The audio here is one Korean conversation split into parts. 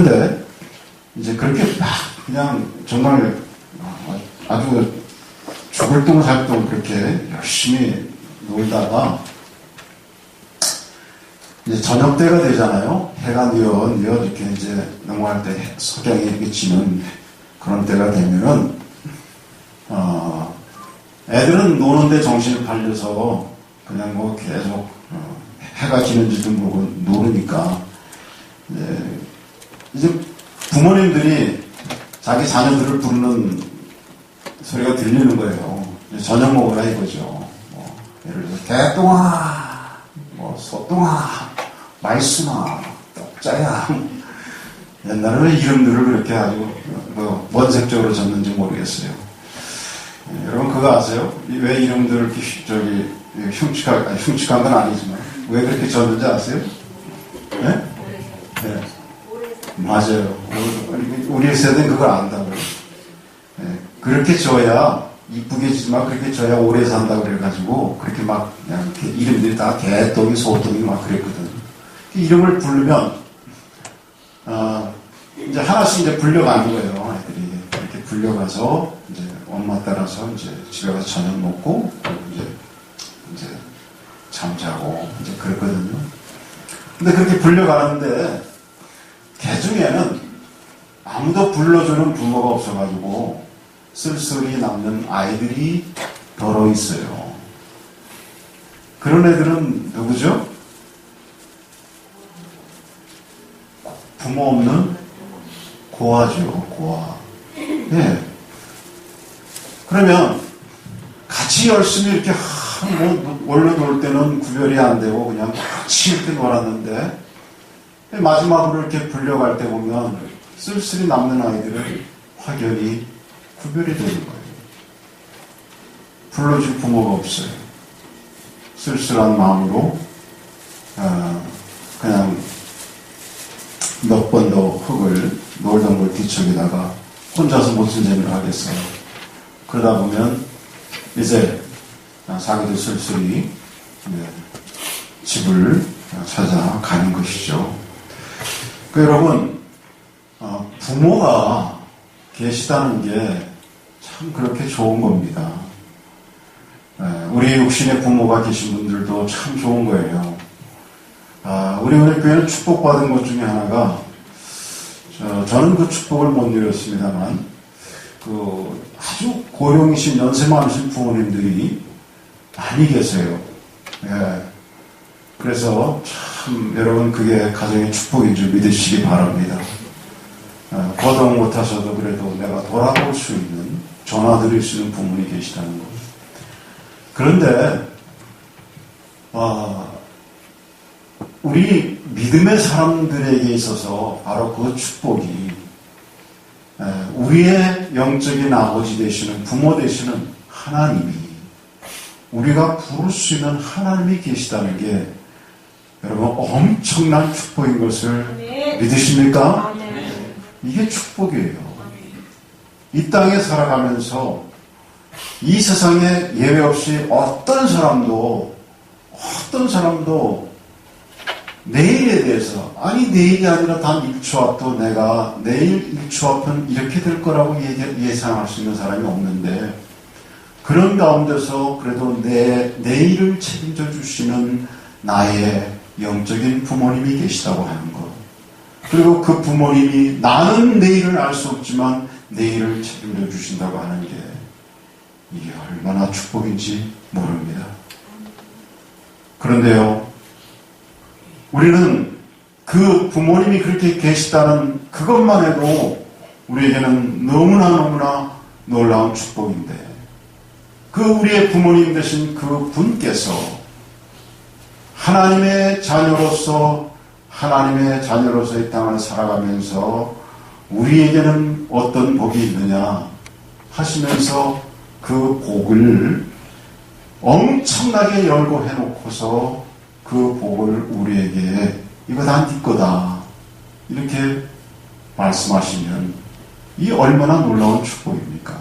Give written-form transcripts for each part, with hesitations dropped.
그런데 이제 그렇게 막 그냥 정말 아주 죽을 똥 살 똥 그렇게 열심히 놀다가 이제 저녁 때가 되잖아요. 해가 뉘어 이렇게 이제 넘어갈 때 석양이 이렇게 지는 그런 때가 되면은 애들은 노는데 정신을 팔려서 그냥 뭐 계속 해가 지는지도 모르고 노르니까 이제 부모님들이 자기 자녀들을 부르는 소리가 들리는 거예요. 저녁 먹으라 이거죠. 뭐 예를 들어서 개똥아, 뭐 소똥아, 말순아, 떡자야. 옛날에 왜 이름들을 그렇게 아주 원색적으로 졌는지 모르겠어요. 여러분 그거 아세요? 왜 이름들을 저기 흉측한 건 아니지만 왜 그렇게 졌는지 아세요? 네? 네. 맞아요. 우리 세대는 그걸 안다고요. 네. 그렇게 져야 이쁘게 지지만 그렇게 져야 오래 산다고 그래가지고 그렇게 막 그냥 이렇게 이름들이 다 개똥이 소똥이 막 그랬거든. 이름을 부르면 이제 하나씩 이제 불려가는 거예요. 아이들이 이렇게 불려가서 이제 엄마 따라서 이제 집에 가서 저녁 먹고 이제 잠자고 이제 그랬거든요. 근데 그렇게 불려가는데 개 중에는 아무도 불러주는 부모가 없어가지고 쓸쓸히 남는 아이들이 더러 있어요. 그런 애들은 누구죠? 부모 없는 고아죠, 고아. 예. 그러면 같이 열심히 이렇게 원래 놀 때는 구별이 안 되고 그냥 같이 이렇게 놀았는데 마지막으로 이렇게 불려갈 때 보면 쓸쓸히 남는 아이들은 확연히 구별이 되는 거예요. 불러줄 부모가 없어요. 쓸쓸한 마음으로 그냥 몇 번 더 흙을 놀던 걸 뒤척이다가 혼자서 무슨 재미를 하겠어요. 그러다 보면 이제 자기도 쓸쓸히 집을 찾아가는 것이죠. 여러분 부모가 계시다는 게 참 그렇게 좋은 겁니다. 우리 육신의 부모가 계신 분들도 참 좋은 거예요. 우리 교회는 축복받은 것 중에 하나가 저는 그 축복을 못 누렸습니다만 아주 고령이신 연세 많으신 부모님들이 많이 계세요. 예. 그래서 참 여러분 그게 가정의 축복인 줄 믿으시기 바랍니다. 거동 못하셔도 그래도 내가 돌아볼 수 있는 전화 드릴 수 있는 부모님이 계시다는 것. 그런데 우리 믿음의 사람들에게 있어서 바로 그 축복이 우리의 영적인 아버지 되시는 부모 되시는 하나님이 우리가 부를 수 있는 하나님이 계시다는 게 여러분 엄청난 축복인 것을 믿으십니까? 이게 축복이에요. 이 땅에 살아가면서 이 세상에 예외 없이 어떤 사람도 내일에 대해서 내일이 아니라 단 1초 앞도 내가 내일 1초 앞은 이렇게 될 거라고 예상할 수 있는 사람이 없는데 그런 가운데서 그래도 내 내일을 책임져 주시는 나의 영적인 부모님이 계시다고 하는 것. 그리고 그 부모님이 나는 내일을 알 수 없지만 내일을 책임져 주신다고 하는 게 이게 얼마나 축복인지 모릅니다. 그런데요, 우리는 그 부모님이 그렇게 계시다는 그것만 해도 우리에게는 너무나 놀라운 축복인데 그 우리의 부모님 되신 그 분께서 하나님의 자녀로서 이 땅을 살아가면서 우리에게는 어떤 복이 있느냐 하시면서 그 복을 엄청나게 열고 해놓고서 그 복을 우리에게 이거 다 네 거다 이렇게 말씀하시면 이 얼마나 놀라운 축복입니까?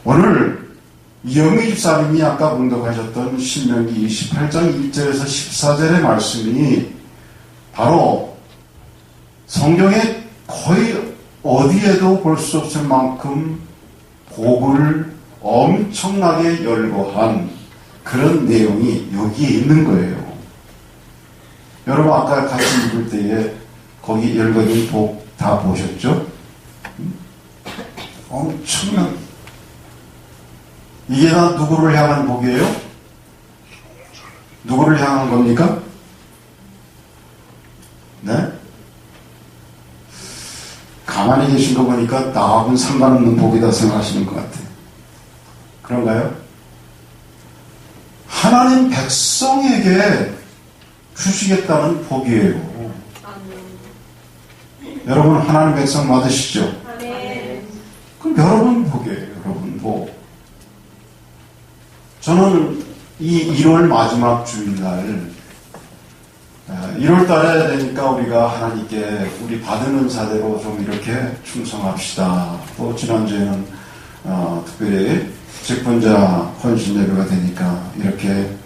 오늘 이영희 집사님이 아까 봉독하셨던 신명기 28장 1절에서 14절의 말씀이 바로 성경에 거의 어디에도 볼 수 없을 만큼 복을 엄청나게 열거한 그런 내용이 여기에 있는 거예요. 여러분 아까 같이 읽을 때에 거기 열거된 복 다 보셨죠? 엄청난, 이게 다 누구를 향한 복이에요? 누구를 향한 겁니까? 네? 가만히 계신 거 보니까 나하고는 상관없는 복이다 생각하시는 것 같아요. 그런가요? 하나님 백성에게 주시겠다는 복이에요. 여러분 하나님 백성 맞으시죠? 그럼 여러분 복이에요. 여러분 복. 저는 이 1월 마지막 주일날 1월 달에 되니까 우리가 하나님께 우리 받은 은사대로 좀 이렇게 충성합시다. 또 지난주에는 특별히 직분자 헌신 예배가 되니까 이렇게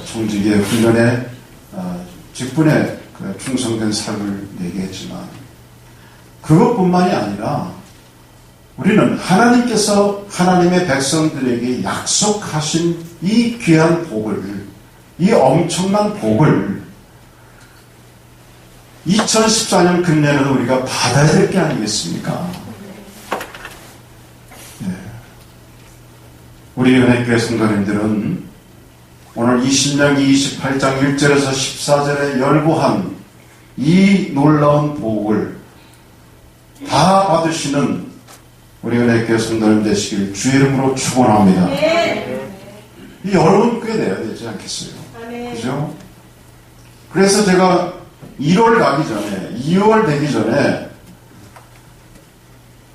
청지기의 훈련에 직분에 충성된 삶을 내게 했지만 그것뿐만이 아니라 우리는 하나님께서 하나님의 백성들에게 약속하신 이 귀한 복을, 이 엄청난 복을 2014년 금년에도 우리가 받아야 될 게 아니겠습니까? 네. 우리 은혜교회 성도님들은 오늘 20년 28장 1절에서 14절에 열거한 이 놀라운 복을 다 받으시는 우리 은혜교회 성도님 되시길 주의 이름으로 축원합니다. 이 여러분 꽤 내야 되지 않겠어요? 그죠? 그래서 제가 1월 가기 전에 2월 되기 전에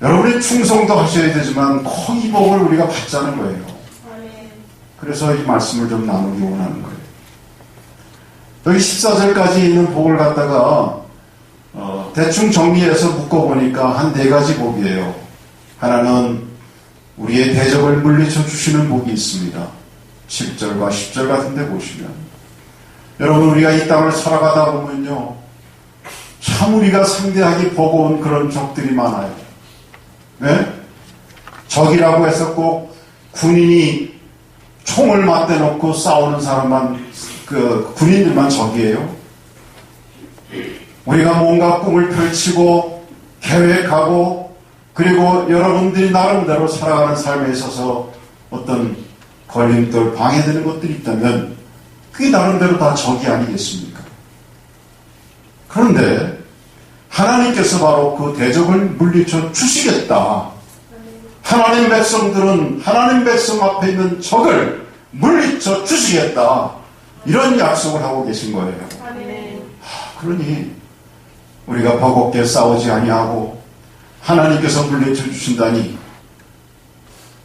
여러분의 충성도 하셔야 되지만 이 복을 우리가 받자는 거예요. 그래서 이 말씀을 좀 나누기 원하는 거예요. 여기 14절까지 있는 복을 갖다가 대충 정리해서 묶어보니까 한 4가지 복이에요. 하나는 우리의 대적을 물리쳐 주시는 복이 있습니다. 7절과 10절 같은 데 보시면 여러분 우리가 이 땅을 살아가다 보면요 참 우리가 상대하기 버거운 그런 적들이 많아요. 네? 적이라고 해서 꼭 군인이 총을 맞대놓고 싸우는 사람만 군인들만 적이에요. 우리가 뭔가 꿈을 펼치고 계획하고 그리고 여러분들이 나름대로 살아가는 삶에 있어서 어떤 걸림돌 방해되는 것들이 있다면 그게 나름대로 다 적이 아니겠습니까? 그런데 하나님께서 바로 그 대적을 물리쳐 주시겠다. 하나님 백성들은 하나님 백성 앞에 있는 적을 물리쳐 주시겠다. 이런 약속을 하고 계신 거예요. 그러니 우리가 버겁게 싸우지 아니하고 하나님께서 물리쳐 주신다니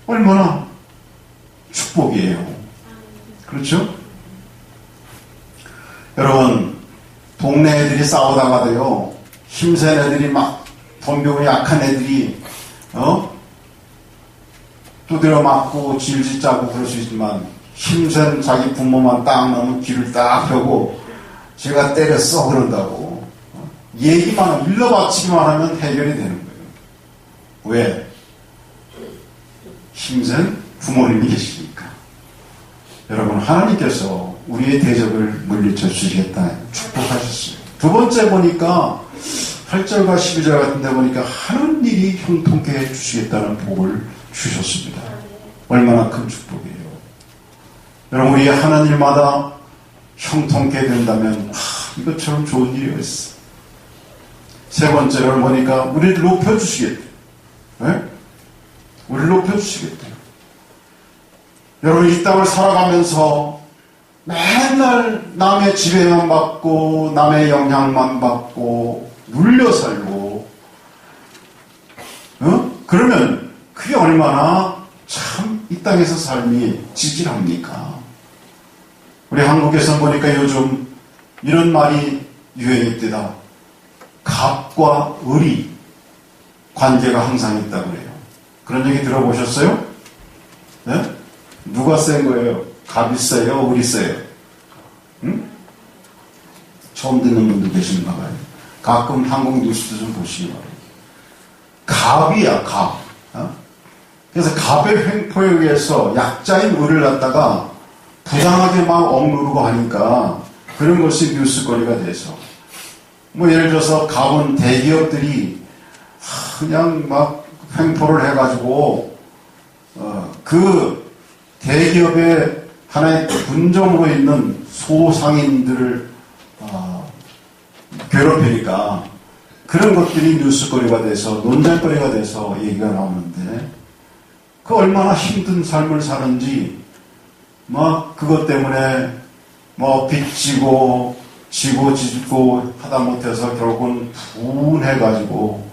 얼마나 축복이에요. 그렇죠? 여러분 동네 애들이 싸우다가도요 힘센 애들이 막 덤비고 약한 애들이 두드려 맞고 질질 짜고 그럴 수 있지만 힘센 자기 부모만 딱 나면 귀를 딱 펴고 제가 때렸어 그런다고 얘기만 하면 일러바치기만 하면 해결이 되는 거예요. 왜? 힘센 부모님이 계시니까. 여러분 하나님께서 우리의 대적을 물리쳐 주시겠다 축복하셨어요. 두 번째 보니까 8절과 12절 같은 데 보니까 하는 일이 형통케 해주시겠다는 복을 주셨습니다. 얼마나 큰 축복이에요. 여러분 우리 하는 일마다 형통케 된다면 이것처럼 좋은 일이 어딨어. 세 번째로 보니까 우리를 높여주시겠대요. 네? 우리를 높여주시겠대요. 여러분 이 땅을 살아가면서 맨날 남의 지배만 받고 남의 영향만 받고 눌려 살고 그러면 그게 얼마나 참 이 땅에서 삶이 지질합니까? 우리 한국에서 보니까 요즘 이런 말이 유행했대다. 갑과 을이 관계가 항상 있다고 그래요. 그런 얘기 들어보셨어요? 네? 누가 센 거예요? 갑이 세요? 을이 세요? 응? 처음 듣는 분들 계신가 봐요. 가끔 한국 뉴스도 좀 보시기 바랍니다. 갑이야, 갑. 그래서 갑의 횡포에 의해서 약자인 을을 갖다가 부당하게 막 억누르고 하니까 그런 것이 뉴스거리가 돼서 뭐 예를 들어서 갑은 대기업들이 그냥 막 횡포를 해가지고 그 대기업의 하나의 분점으로 있는 소상인들을 괴롭히니까 그런 것들이 뉴스거리가 돼서 논쟁거리가 돼서 얘기가 나오는데 그 얼마나 힘든 삶을 사는지 막 그것 때문에 뭐 빚지고 지고 지고 하다 못해서 결국은 분해가지고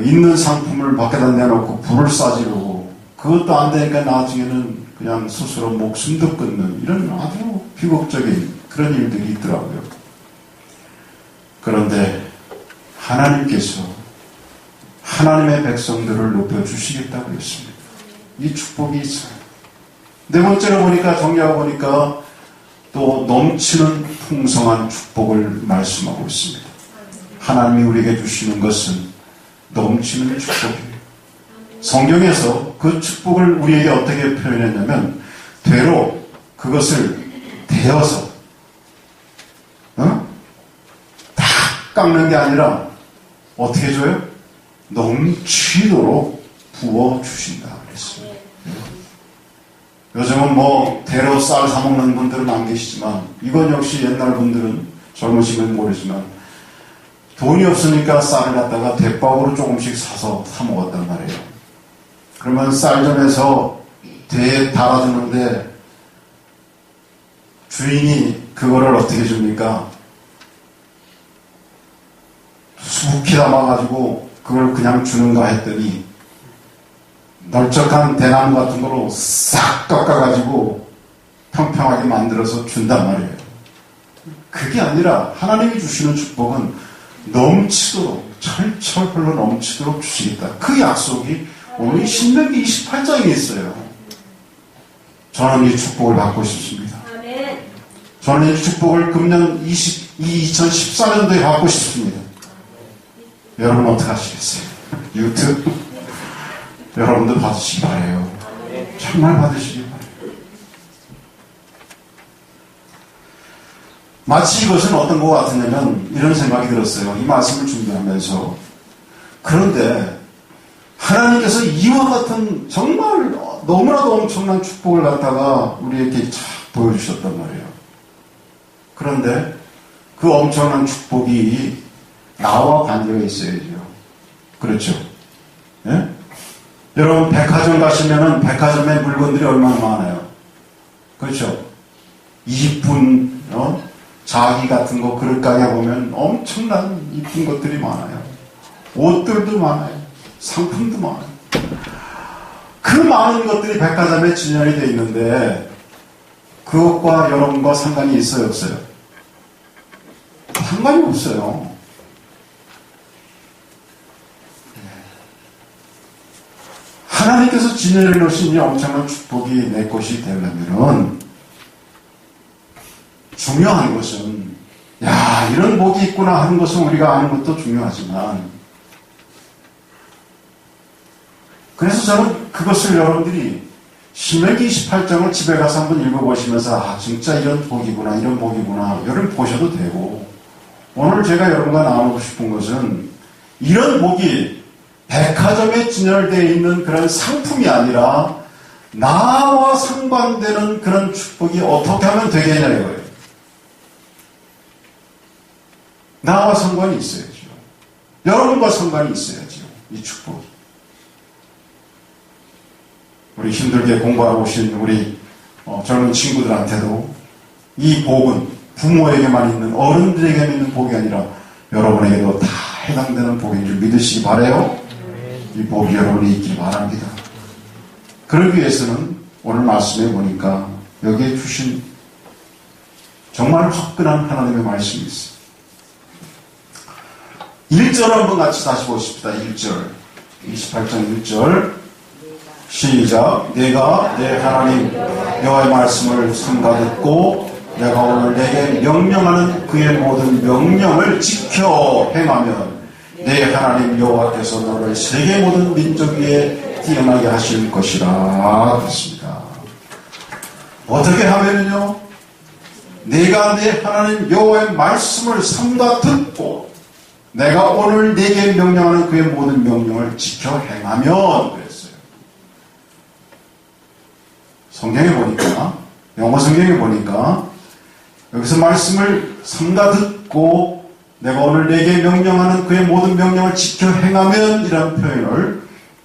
있는 상품을 밖에다 내놓고 불을 쏴지르고 그것도 안 되니까 나중에는 그냥 스스로 목숨도 끊는 이런 아주 비극적인 그런 일들이 있더라고요. 그런데 하나님께서 하나님의 백성들을 높여주시겠다고 했습니다. 이 축복이 있어요. 네 번째로 보니까 정리하고 보니까 또 넘치는 풍성한 축복을 말씀하고 있습니다. 하나님이 우리에게 주시는 것은 넘치는 축복이에요. 성경에서 그 축복을 우리에게 어떻게 표현했냐면 되로 그것을 대어서 다 깎는 게 아니라 어떻게 줘요? 넘치도록 부어주신다 그랬습니다. 요즘은 뭐 대로 쌀 사먹는 분들은 안 계시지만 이건 역시 옛날 분들은 젊으신 건 모르지만 돈이 없으니까 쌀을 갖다가 대박으로 조금씩 사서 사 먹었단 말이에요. 그러면 쌀점에서 대에 달아주는데 주인이 그거를 어떻게 줍니까? 수북히 담아가지고 그걸 그냥 주는가 했더니 널쩍한 대나무 같은 거로 싹 깎아가지고 평평하게 만들어서 준단 말이에요. 그게 아니라 하나님이 주시는 축복은 넘치도록 철철 흘러 넘치도록 주시겠다. 그 약속이 오늘 신명기 28장에 있어요. 저는 이 축복을 받고 싶습니다. 저는 이 축복을 금년 2014년도에 받고 싶습니다. 여러분 어떻게 하시겠어요? 유튜브 여러분들 받으시기 바래요. 정말 받으시기 바래요. 마치 이것은 어떤 것 같으냐면 이런 생각이 들었어요. 이 말씀을 준비하면서. 그런데 하나님께서 이와 같은 정말 너무나도 엄청난 축복을 갖다가 우리에게 쫙 보여주셨단 말이에요. 그런데 그 엄청난 축복이 나와 관계가 있어야죠. 그렇죠? 예? 여러분 백화점 가시면은 백화점에 물건들이 얼마나 많아요. 그렇죠? 이쁜 자기 같은 거 그릇 가게 보면 엄청난 이쁜 것들이 많아요. 옷들도 많아요. 상품도 많아요. 그 많은 것들이 백화점에 진열이 되어 있는데 그것과 여러분과 상관이 있어요? 없어요? 상관이 없어요. 하나님께서 진열해 놓으신 이 엄청난 축복이 내 것이 되려면은 중요한 것은 야 이런 복이 있구나 하는 것은 우리가 아는 것도 중요하지만 그래서 저는 그것을 여러분들이 신명기 28장을 집에 가서 한번 읽어보시면서 아 진짜 이런 복이구나 이런 복이구나 여러분 보셔도 되고 오늘 제가 여러분과 나누고 싶은 것은 이런 복이 백화점에 진열되어 있는 그런 상품이 아니라 나와 상관되는 그런 축복이 어떻게 하면 되겠냐 이거예요. 나와 상관이 있어야죠. 여러분과 상관이 있어야죠. 이 축복이. 우리 힘들게 공부하고 오신 우리 젊은 친구들한테도 이 복은 부모에게만 있는 어른들에게만 있는 복이 아니라 여러분에게도 다 해당되는 복인 줄 믿으시기 바라요. 이 복이 여러분이 있길 바랍니다. 그러기 위해서는 오늘 말씀해 보니까 여기에 주신 정말 화끈한 하나님의 말씀이 있어요. 1절 한번 같이 다시 보십시다. 1절 28장 1절 시작. 내가 내 하나님 여호와의 말씀을 삼가 듣고 내가 오늘 내게 명령하는 그의 모든 명령을 지켜 행하면 내 하나님 여호와께서 너를 세계 모든 민족 위에 뛰어나게 하실 것이라 그랬습니다. 어떻게 하면요? 내가 내 하나님 여호와의 말씀을 삼가 듣고 내가 오늘 내게 명령하는 그의 모든 명령을 지켜 행하면 그랬어요. 성경에 보니까, 영어 성경에 보니까 여기서 말씀을 삼가 듣고 내가 오늘 내게 명령하는 그의 모든 명령을 지켜 행하면 이라는 표현을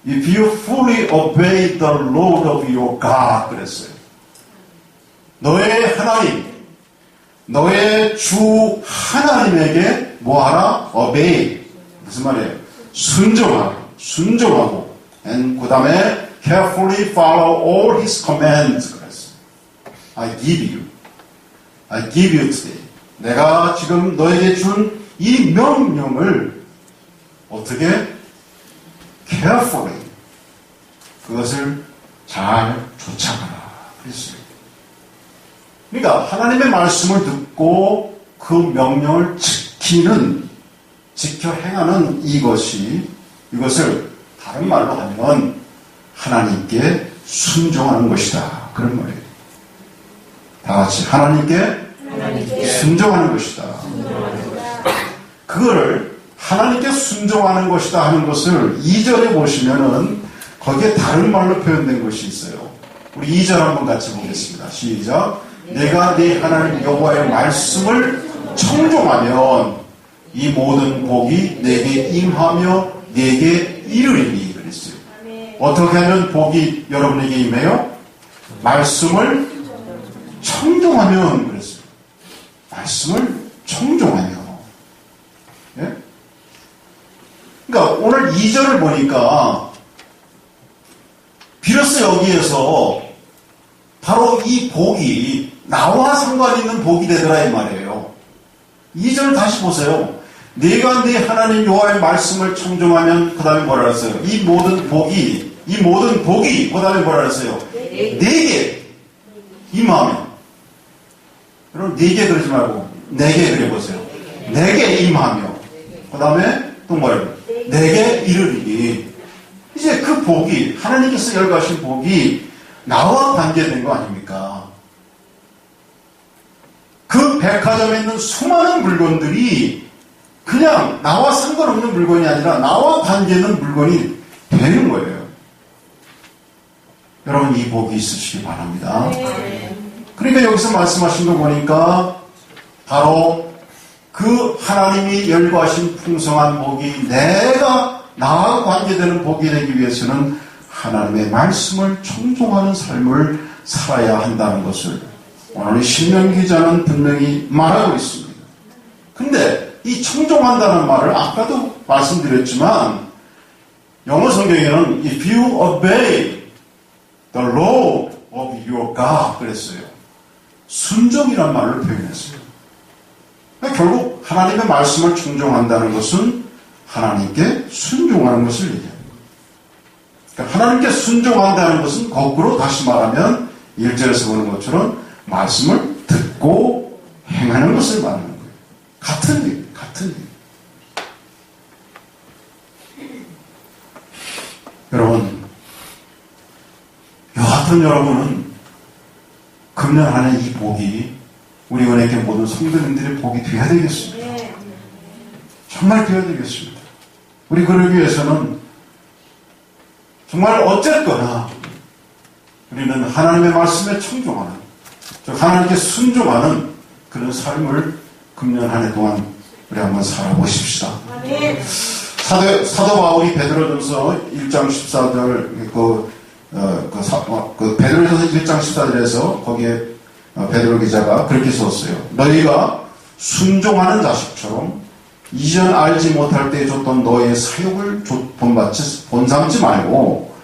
If you fully obey the Lord of your God 그랬어요. 너의 하나님, 너의 주 하나님에게 뭐하라? Obey. 무슨 말이에요? 순종하고 그 다음에 carefully follow all his commands 그랬어요. I give you today. 내가 지금 너에게 준 이 명령을 어떻게? carefully 그것을 잘 쫓아가라 그랬어요. 그러니까 하나님의 말씀을 듣고 그 명령을 지켜 행하는 이것을 다른 말로 하면 하나님께 순종하는 것이다. 그런 말이에요. 다 같이 하나님께 순종하는 것이다. 그거를 하나님께 순종하는 것이다 하는 것을 2절에 보시면은 거기에 다른 말로 표현된 것이 있어요. 우리 2절 한번 같이 보겠습니다. 시작. 내가 네 하나님 여호와의 말씀을 청종하면 이 모든 복이 내게 임하며 내게 이르리니 그랬어요. 어떻게 하면 복이 여러분에게 임해요? 말씀을 청종하면 그랬어요. 말씀을 청종하며. 예? 그러니까 오늘 2절을 보니까 비로소 여기에서 바로 이 복이 나와 상관 있는 복이 되더라 이 말이에요. 2절 다시 보세요. 내가 네 하나님 여호와의 말씀을 청종하면 그 다음에 뭐라 했어요? 이 모든 복이 그 다음에 뭐라 했어요? 내게 임하면. 여러분 네게 그러지 말고 내게 그려보세요. 내게 임하며 그 다음에 또 뭐예요? 내게 이르리니. 이제 그 복이 하나님께서 열거하신 복이 나와 관계된 거 아닙니까? 그 백화점에 있는 수많은 물건들이 그냥 나와 상관없는 물건이 아니라 나와 관계있는 물건이 되는 거예요. 여러분 이 복이 있으시기 바랍니다. 그러니까 여기서 말씀하신 거 보니까 바로 그 하나님이 열거하신 풍성한 복이 내가 나와 관계되는 복이 되기 위해서는 하나님의 말씀을 청종하는 삶을 살아야 한다는 것을 오늘 신명 기자는 분명히 말하고 있습니다. 근데 이 청종한다는 말을 아까도 말씀드렸지만 영어 성경에는 If you obey the law of your God 그랬어요. 순종이란 말로 표현했어요. 그러니까 결국 하나님의 말씀을 청종한다는 것은 하나님께 순종하는 것을 얘기합니다. 그러니까 하나님께 순종한다는 것은 거꾸로 다시 말하면 1절에서 보는 것처럼 말씀을 듣고 행하는 것을 말하는 거예요. 같은 얘기예요. 여러분, 여하튼 여러분은 금년 한 해 이 복이 우리 은혜교회 모든 성도님들의 복이 되어야 되겠습니다. 정말 되어야 되겠습니다. 우리 그러기 위해서는 정말 어쨌거나 우리는 하나님의 말씀에 청종하는, 즉 하나님께 순종하는 그런 삶을 금년 한 해 동안 우리 한번 살아보십시다. 사도 바울이 베드로전서 1장 14절 베드로전서 1장 14절에서 거기에 베드로 기자가 그렇게 썼어요. 너희가 순종하는 자식처럼 이전 알지 못할 때 줬던 너의 사욕을 본삼지 말고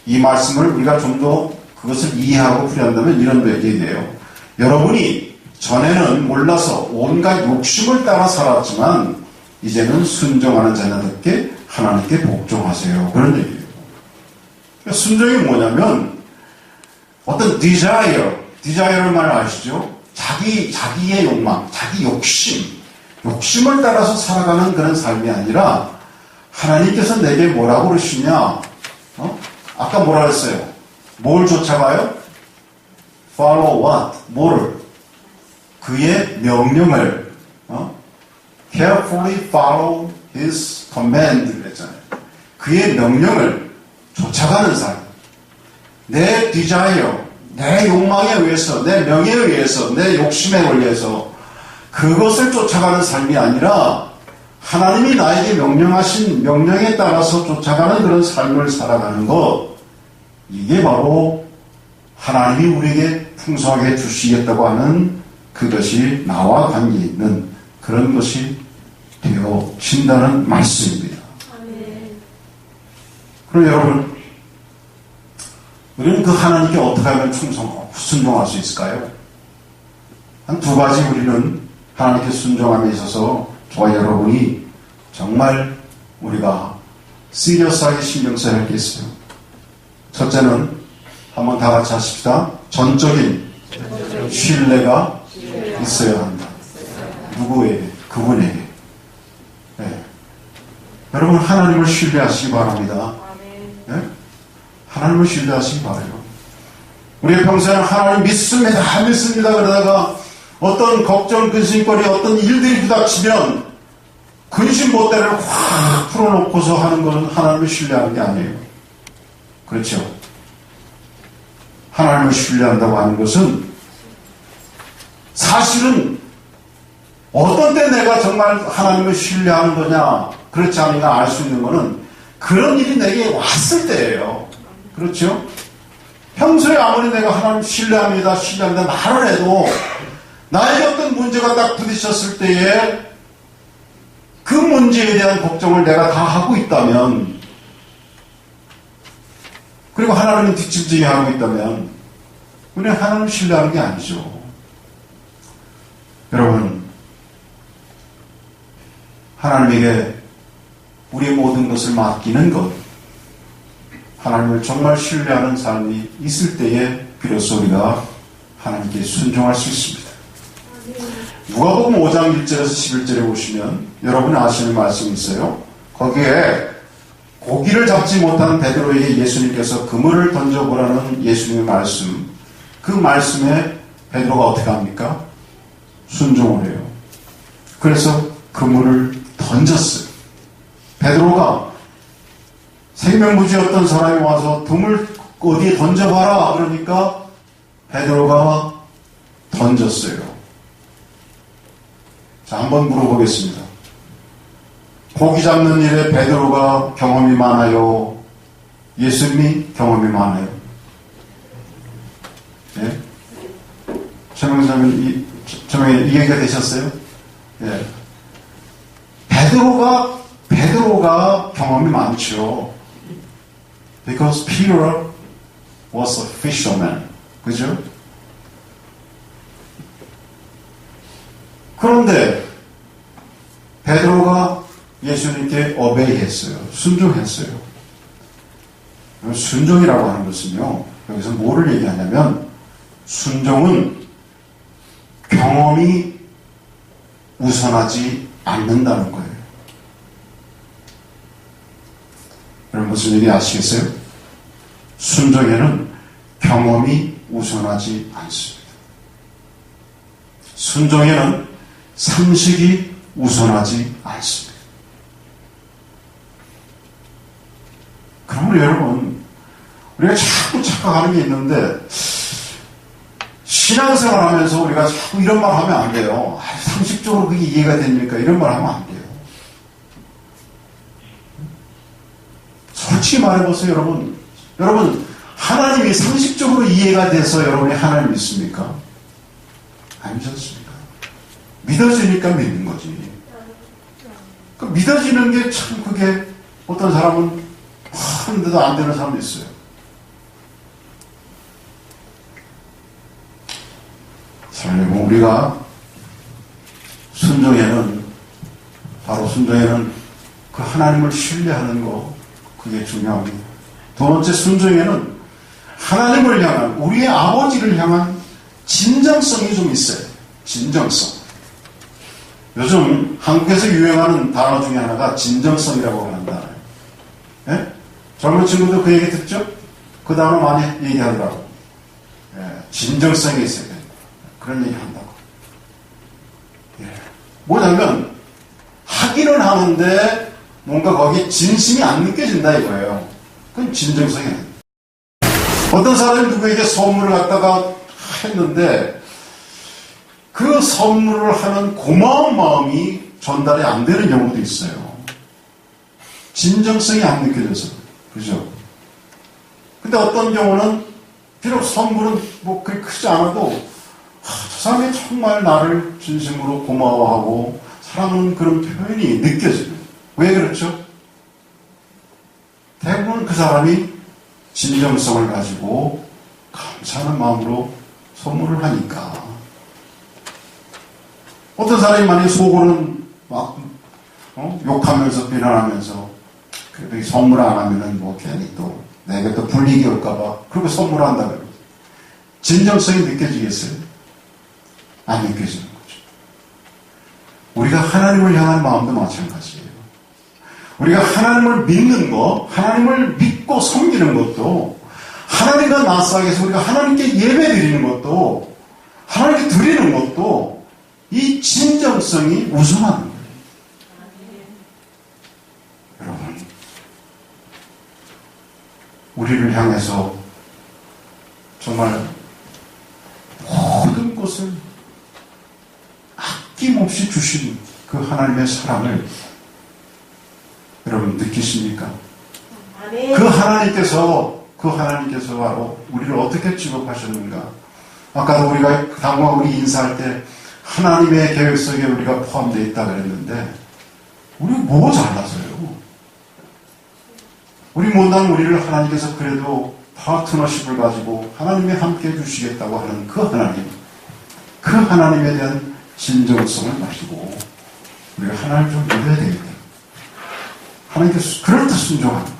이 말씀을 우리가 좀 더 그것을 이해하고 풀이한다면 이런 얘기예요. 여러분이 전에는 몰라서 온갖 욕심을 따라 살았지만 이제는 순종하는 자녀답게 하나님께 복종하세요. 그런 얘기예요. 순종이 뭐냐면 어떤 desire를 말 아시죠? 자기의 욕망, 자기 욕심을 따라서 살아가는 그런 삶이 아니라 하나님께서 내게 뭐라고 그러시냐? 아까 뭐라 그랬어요? 뭘 쫓아가요? Follow what? 뭐를? 그의 명령을 carefully follow his command 그랬잖아요. 그의 명령을 쫓아가는 삶. 내 desire, 내 욕망에 의해서, 내 명예에 의해서, 내 욕심에 걸려서 그것을 쫓아가는 삶이 아니라 하나님이 나에게 명령하신 명령에 따라서 쫓아가는 그런 삶을 살아가는 것, 이게 바로 하나님이 우리에게 풍성하게 주시겠다고 하는 그것이 나와 관계 있는 그런 것이 되어진다는 말씀입니다. 그럼 여러분, 우리는 그 하나님께 어떻게 하면 순종할 수 있을까요? 한 두 가지 우리는 하나님께 순종함에 있어서 저와 여러분이 정말 우리가 시리어스하게 신경 써야 할 게 있어요. 첫째는 한번 다 같이 하십시다. 전적인 신뢰가 있어야 한다. 누구에게? 그분에게. 네. 여러분 하나님을 신뢰하시기 바랍니다. 네? 하나님을 신뢰하시기 바라요. 우리의 평생 하나님 믿습니다 그러다가 어떤 걱정, 근심거리, 어떤 일들이 부닥치면 근심 못대를 확 풀어놓고서 하는 것은 하나님을 신뢰하는 게 아니에요. 그렇죠? 하나님을 신뢰한다고 하는 것은 사실은 어떤 때 내가 정말 하나님을 신뢰하는 거냐 그렇지 않은가 알 수 있는 것은 그런 일이 내게 왔을 때예요. 그렇죠? 평소에 아무리 내가 하나님 신뢰합니다 말을 해도 나에게 어떤 문제가 딱 부딪혔을 때에 그 문제에 대한 걱정을 내가 다 하고 있다면, 그리고 하나님은 뒷짐지게 하고 있다면 우리는 하나님을 신뢰하는 게 아니죠. 여러분, 하나님에게 우리의 모든 것을 맡기는 것, 하나님을 정말 신뢰하는 삶이 있을 때에 비로소 우리가 하나님께 순종할 수 있습니다. 누가복음 5장 1절에서 11절에 보시면 여러분이 아시는 말씀이 있어요. 거기에 고기를 잡지 못한 베드로에게 예수님께서 그물을 던져보라는 예수님의 말씀, 그 말씀에 베드로가 어떻게 합니까? 순종을 해요. 그래서 그물을 던졌어요. 베드로가 생명부지였던 사람이 와서 그물 어디에 던져봐라 그러니까 베드로가 던졌어요. 자, 한번 물어보겠습니다. 고기 잡는 일에 베드로가 경험이 많아요? 예수님이 경험이 많아요? 예? 최명사님, 이해가 되셨어요? 예. 베드로가 경험이 많죠. Because Peter was a fisherman. 그죠? 그런데 베드로가 예수님께 어베이했어요. 순종했어요. 순종이라고 하는 것은요, 여기서 뭐를 얘기하냐면 순종은 경험이 우선하지 않는다는 거예요. 여러분 무슨 얘기 아시겠어요? 순종에는 경험이 우선하지 않습니다. 순종에는 상식이 우선하지 않습니다. 그러면 여러분, 우리가 자꾸 착각하는 게 있는데, 신앙생활 하면서 우리가 자꾸 이런 말 하면 안 돼요. 상식적으로 그게 이해가 됩니까? 이런 말 하면 안 돼요. 솔직히 말해보세요, 여러분. 여러분, 하나님이 상식적으로 이해가 돼서 여러분이 하나님 믿습니까? 아니지 않습니까? 믿어지니까 믿는 거지. 그 믿어지는 게 참 그게 어떤 사람은 하는데도 안 되는 사람도 있어요. 설령 우리가 바로 순종에는 그 하나님을 신뢰하는 거, 그게 중요합니다. 두 번째, 순종에는 하나님을 향한, 우리의 아버지를 향한 진정성이 좀 있어요. 진정성. 요즘 한국에서 유행하는 단어 중에 하나가 진정성이라고 하는 단어예요. 예? 젊은 친구도 그 얘기 듣죠? 그 단어 많이 얘기하더라고. 예, 진정성이 있어야 된다. 그런 얘기 한다고. 예. 뭐냐면, 하기는 하는데, 뭔가 거기에 진심이 안 느껴진다 이거예요. 그건 진정성이 아니에요. 어떤 사람이 누구에게 선물을 갖다가 했는데, 그 선물을 하는 고마운 마음이 전달이 안 되는 경우도 있어요. 진정성이 안 느껴져서. 그죠? 근데 어떤 경우는, 비록 선물은 뭐 그리 크지 않아도, 저 사람이 정말 나를 진심으로 고마워하고, 사랑하는 그런 표현이 느껴져요. 왜 그렇죠? 대부분 그 사람이 진정성을 가지고 감사하는 마음으로 선물을 하니까. 어떤 사람이 만약에 속으로는 막 욕하면서 비난하면서 그래도 이 선물 안 하면은 뭐 괜히 또 내가 또 불리기 올까봐 그렇게 선물을 한다면 진정성이 느껴지겠어요? 안 느껴지는 거죠. 우리가 하나님을 향한 마음도 마찬가지예요. 우리가 하나님을 믿는 것, 하나님을 믿고 섬기는 것도, 하나님과 나 사이에서 우리가 하나님께 예배 드리는 것도, 하나님께 드리는 것도, 이 진정성이 우선하는 거예요. 여러분, 우리를 향해서 정말 모든 것을 아낌없이 주신 그 하나님의 사랑을 여러분 느끼십니까? 그 하나님께서 바로 우리를 어떻게 취급하셨는가? 아까도 우리가 당과 우리 인사할 때 하나님의 계획 속에 우리가 포함되어 있다 그랬는데 우리 뭐 잘나서요? 우리 못난 우리를 하나님께서 그래도 파트너십을 가지고 하나님이 함께 해주시겠다고 하는 그 하나님에 대한 진정성을 가지고 우리가 하나님을 좀 믿어야 되겠다. 하나님께서 그럴 때 순종하는 거죠.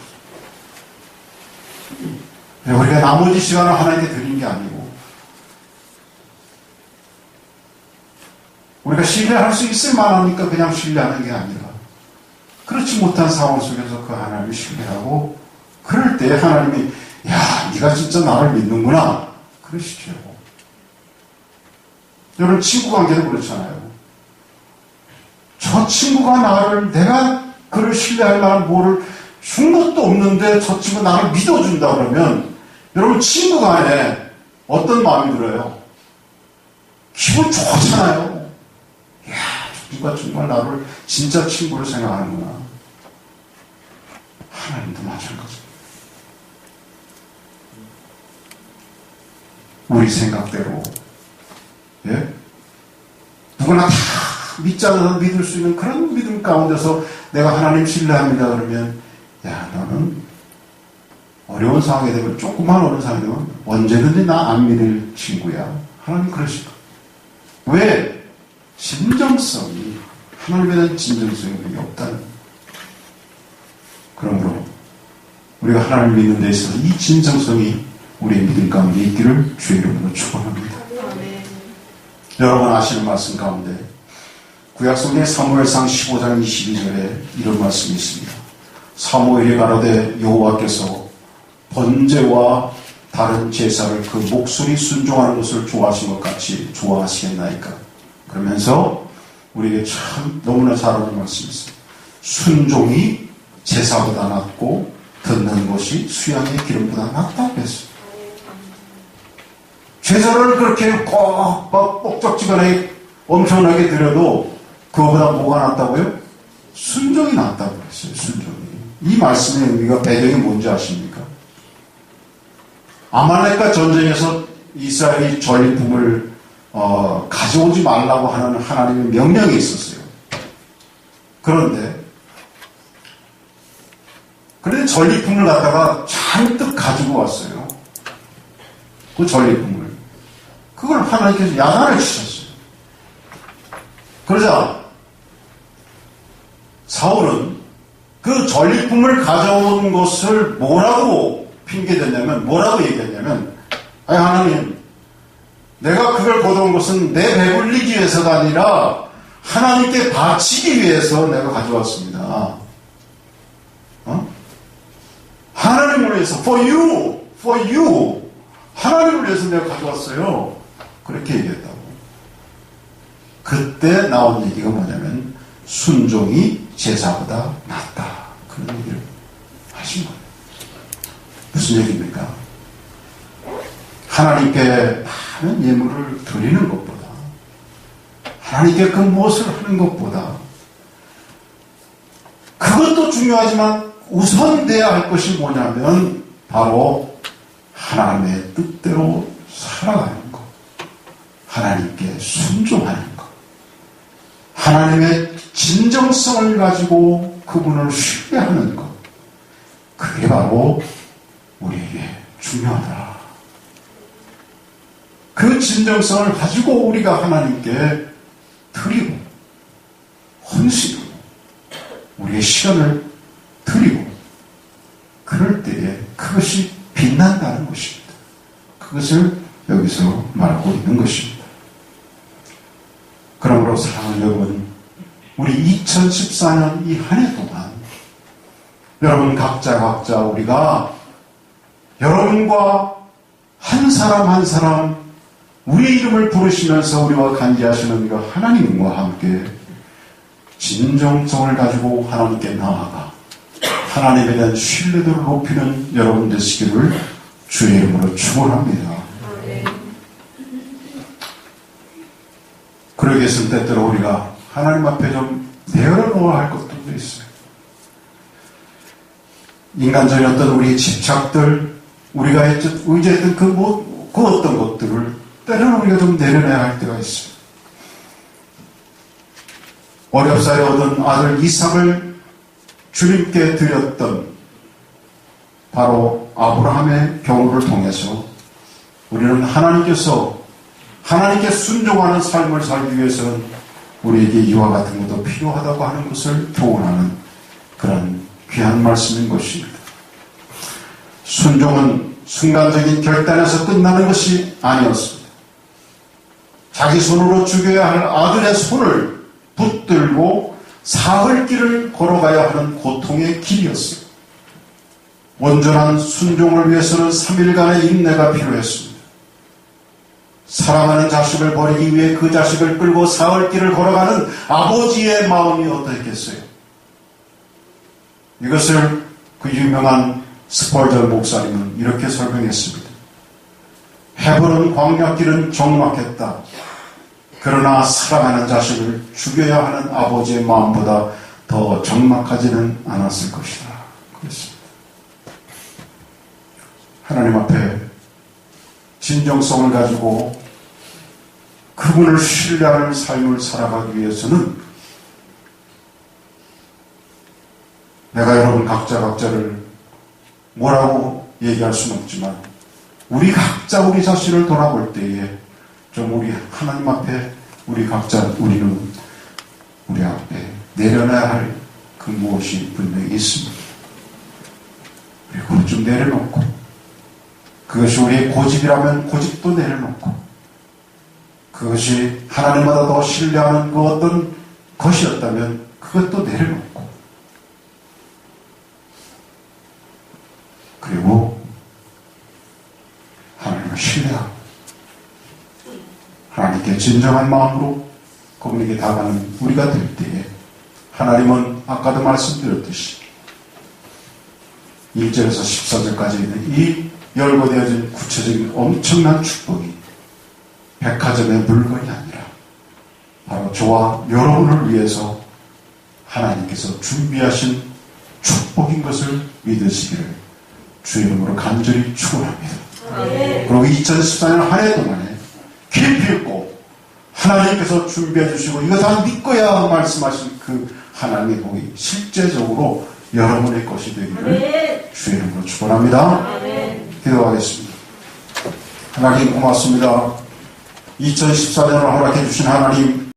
우리가 나머지 시간을 하나님께 드린 게 아니고 우리가 신뢰할 수 있을 만하니까 그냥 신뢰하는 게 아니라 그렇지 못한 상황 속에서 그 하나님을 신뢰하고 그럴 때 하나님이 야 네가 진짜 나를 믿는구나 그러시죠. 여러분 친구 관계도 그렇잖아요. 저 친구가 내가 그를 신뢰할 만한 뭐를 준 것도 없는데 저 친구가 나를 믿어준다 그러면 여러분 친구 간에 어떤 마음이 들어요? 기분 좋잖아요. 이야, 저 친구가 정말 나를 진짜 친구로 생각하는구나. 하나님도 마찬가지입니다. 우리 생각대로 누구나 다 믿지 않아도 믿을 수 있는 그런 믿음 가운데서 내가 하나님 신뢰합니다 그러면 야 너는 어려운 상황이 되면 조금만 어려운 상황이 되면 언제든지 나 안 믿을 친구야. 하나님 그러시다. 왜? 진정성이 하나님에 대한 진정성이 없다는. 그러므로 우리가 하나님을 믿는 데 있어서 이 진정성이 우리의 믿음 가운데 있기를 주의 이름으로 축원합니다. 여러분 아시는 말씀 가운데 구약성경 사무엘상 15장 22절에 이런 말씀이 있습니다. 사무엘이 가로되 여호와께서 번제와 다른 제사를 그 목소리 순종하는 것을 좋아하신 것 같이 좋아하시겠나이까. 그러면서 우리에게 참 너무나 잘 어울리는 말씀이 있습니다. 순종이 제사보다 낫고 듣는 것이 수양의 기름보다 낫다고 했어요. 제사를 그렇게 꼭 뻑적지근하게 엄청나게 드려도 그거보다 뭐가 낫다고요? 순종이 낫다고 했어요. 순종이. 이 말씀의 의미가 배경이 뭔지 아십니까? 아말렉과 전쟁에서 이스라엘이 전리품을 가져오지 말라고 하는 하나님의 명령이 있었어요. 그런데 전리품을 갖다가 잔뜩 가지고 왔어요. 그 전리품을. 그걸 하나님께서 야단을 치셨어요. 그러자 사울은 그 전리품을 가져온 것을 뭐라고 핑계댔냐면, 뭐라고 얘기했냐면, 아니 하나님, 내가 그걸 거둔 것은 내 배불리기 위해서가 아니라 하나님께 바치기 위해서 내가 가져왔습니다. 하나님을 위해서, for you. 하나님을 위해서 내가 가져왔어요. 그렇게 얘기했다고. 그때 나온 얘기가 뭐냐면 순종이 제사보다 낫다. 그런 얘기를 하신 거예요. 무슨 얘기입니까? 하나님께 많은 예물을 드리는 것보다, 하나님께 그 무엇을 하는 것보다, 그것도 중요하지만 우선돼야 할 것이 뭐냐면 바로 하나님의 뜻대로 살아가는 것, 하나님께 순종하는 것, 하나님의 진정성을 가지고 그분을 신뢰하는 것, 그게 바로 우리에게 중요하다. 그 진정성을 가지고 우리가 하나님께 드리고 헌신하고 우리의 시간을 드리고 그럴 때에 그것이 빛난다는 것입니다. 그것을 여기서 말하고 있는 것입니다. 그러므로 사랑하는 여러분, 우리 2014년 이 한 해 동안 여러분 각자 우리가 여러분과 한 사람 한 사람 우리의 이름을 부르시면서 우리와 관계하시는 그 하나님과 함께 진정성을 가지고 하나님께 나아가 하나님에 대한 신뢰도를 높이는 여러분 되시기를 주의 이름으로 축원합니다. 그러기 위해서는 때때로 우리가 하나님 앞에 좀 내려놓아야 할 것들도 있어요. 인간적인 어떤 우리의 집착들, 우리가 의지했던 그 어떤 것들을 때로는 우리가 좀 내려놔야 할 때가 있어요. 어렵사리 얻은 아들 이삭을 주님께 드렸던 바로 아브라함의 경우를 통해서 우리는 하나님께 순종하는 삶을 살기 위해서는 우리에게 이와 같은 것도 필요하다고 하는 것을 교훈하는 그런 귀한 말씀인 것입니다. 순종은 순간적인 결단에서 끝나는 것이 아니었습니다. 자기 손으로 죽여야 할 아들의 손을 붙들고 사흘길을 걸어가야 하는 고통의 길이었어요. 온전한 순종을 위해서는 3일간의 인내가 필요했습니다. 사랑하는 자식을 버리기 위해 그 자식을 끌고 사흘길을 걸어가는 아버지의 마음이 어떠했겠어요? 이것을 그 유명한 스펄전 목사님은 이렇게 설명했습니다. 헤브론 광야길은 적막했다. 그러나 사랑하는 자식을 죽여야 하는 아버지의 마음보다 더 적막하지는 않았을 것이다. 그렇습니다. 하나님 앞에 진정성을 가지고 그분을 신뢰하는 삶을 살아가기 위해서는 내가 여러분 각자를 뭐라고 얘기할 수는 없지만 우리 각자 우리 자신을 돌아볼 때에 좀 우리 하나님 앞에 우리는 우리 앞에 내려놔야 할 그 무엇이 분명히 있습니다. 그리고 좀 내려놓고 그것이 우리의 고집이라면 고집도 내려놓고 그것이 하나님보다 더 신뢰하는 그 어떤 것이었다면 그것도 내려놓고 그리고 하나님을 신뢰하고 하나님께 진정한 마음으로 그분에게 다가가는 우리가 될 때에 하나님은 아까도 말씀드렸듯이 1절에서 14절까지 있는 이 열거되어진 구체적인 엄청난 축복이 백화점의 물건이 아니라 바로 저와 여러분을 위해서 하나님께서 준비하신 축복인 것을 믿으시기를 주의 이름으로 간절히 축원합니다. 그리고 2014년 한 해 동안에 깊이 있고 하나님께서 준비해 주시고 이거 다 믿고야 말씀하신 그 하나님의 복이 실제적으로 여러분의 것이 되기를 주의 이름으로 축원합니다. 기도하겠습니다. 하나님 고맙습니다. 2014년을 허락해 주신 하나님